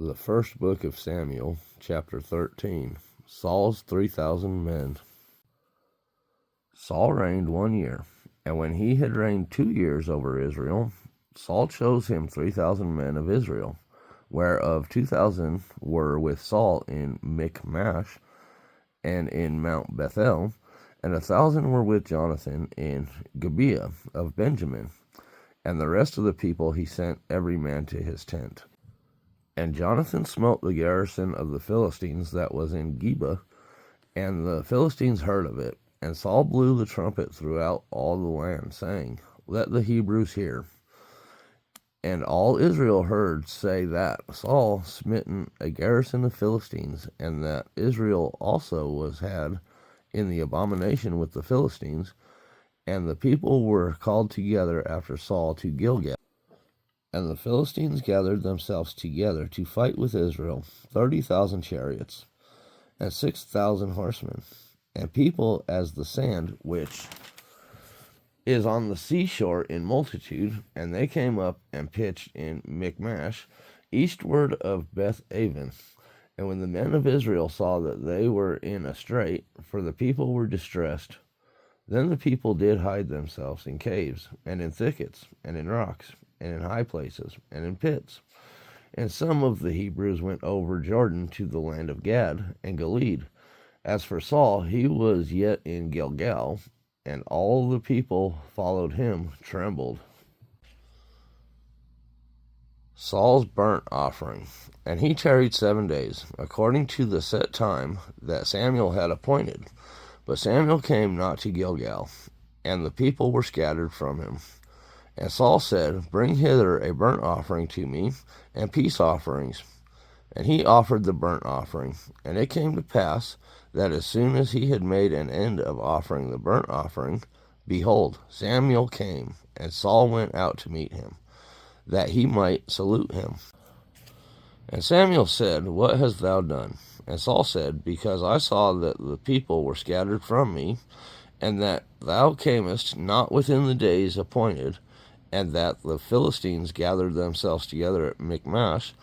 The first book of Samuel, chapter 13. Saul's 3,000 men. Saul reigned 1 year, and when he had reigned 2 years over Israel, Saul chose him 3,000 men of Israel, whereof 2,000 were with Saul in Michmash and in Mount Bethel, and 1,000 were with Jonathan in Gibeah of Benjamin, and the rest of the people he sent every man to his tent. And Jonathan smote the garrison of the Philistines that was in Geba, and the Philistines heard of it. And Saul blew the trumpet throughout all the land, saying, Let the Hebrews hear. And all Israel heard say that Saul smitten a garrison of Philistines, and that Israel also was had in the abomination with the Philistines. And the people were called together after Saul to Gilgal. And the Philistines gathered themselves together to fight with Israel, 30,000 chariots, and 6,000 horsemen, and people as the sand which is on the seashore in multitude. And they came up and pitched in Michmash, eastward of Beth-aven. And when the men of Israel saw that they were in a strait, for the people were distressed, then the people did hide themselves in caves, and in thickets, and in rocks, and in high places, and in pits. And some of the Hebrews went over Jordan to the land of Gad and Gilead. As for Saul, he was yet in Gilgal, and all the people followed him trembled. Saul's burnt offering. And he tarried 7 days, according to the set time that Samuel had appointed. But Samuel came not to Gilgal, and the people were scattered from him. And Saul said, Bring hither a burnt offering to me, and peace offerings. And he offered the burnt offering. And it came to pass that as soon as he had made an end of offering the burnt offering, behold, Samuel came, and Saul went out to meet him, that he might salute him. And Samuel said, What hast thou done? And Saul said, Because I saw that the people were scattered from me, and that thou camest not within the days appointed, and that the Philistines gathered themselves together at Michmash.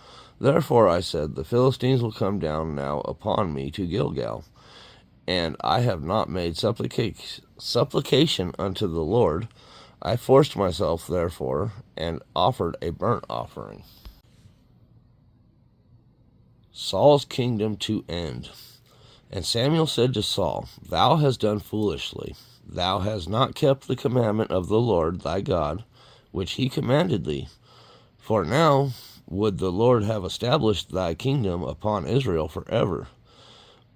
Therefore I said, The Philistines will come down now upon me to Gilgal. And I have not made supplication unto the Lord. I forced myself, therefore, and offered a burnt offering. Saul's kingdom to end. And Samuel said to Saul, Thou hast done foolishly. Thou hast not kept the commandment of the Lord thy God, which he commanded thee. For now would the Lord have established thy kingdom upon Israel forever.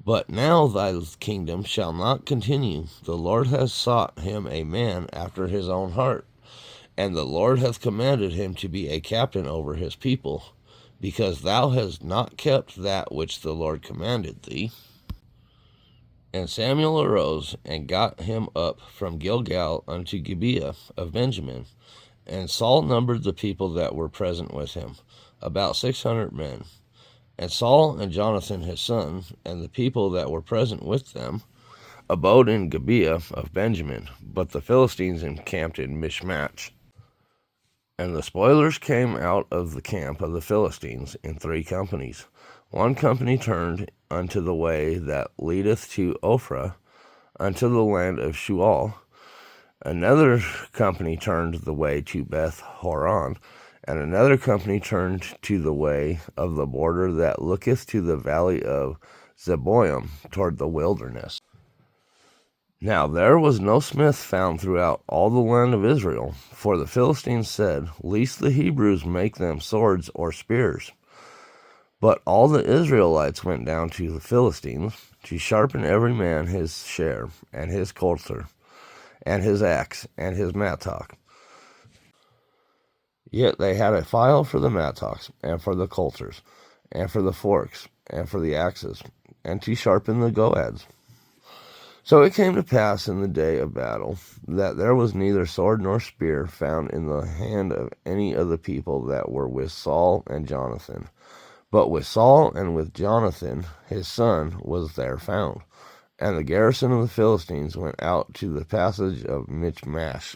But now thy kingdom shall not continue. The Lord has sought him a man after his own heart, and the Lord hath commanded him to be a captain over his people, because thou hast not kept that which the Lord commanded thee. And Samuel arose and got him up from Gilgal unto Gibeah of Benjamin. And Saul numbered the people that were present with him, about 600 men. And Saul and Jonathan his son, and the people that were present with them, abode in Gibeah of Benjamin, but the Philistines encamped in Michmash. And the spoilers came out of the camp of the Philistines in 3 companies. One company turned unto the way that leadeth to Ophrah, unto the land of Shual. Another company turned the way to Beth Horon, and another company turned to the way of the border that looketh to the valley of Zeboim, toward the wilderness. Now there was no smith found throughout all the land of Israel, for the Philistines said, Lest the Hebrews make them swords or spears. But all the Israelites went down to the Philistines, to sharpen every man his share, and his coulter, and his axe, and his mattock. Yet they had a file for the mattocks, and for the coulters, and for the forks, and for the axes, and to sharpen the goads. So it came to pass in the day of battle, that there was neither sword nor spear found in the hand of any of the people that were with Saul and Jonathan. But with Saul and with Jonathan his son was there found. And the garrison of the Philistines went out to the passage of Michmash.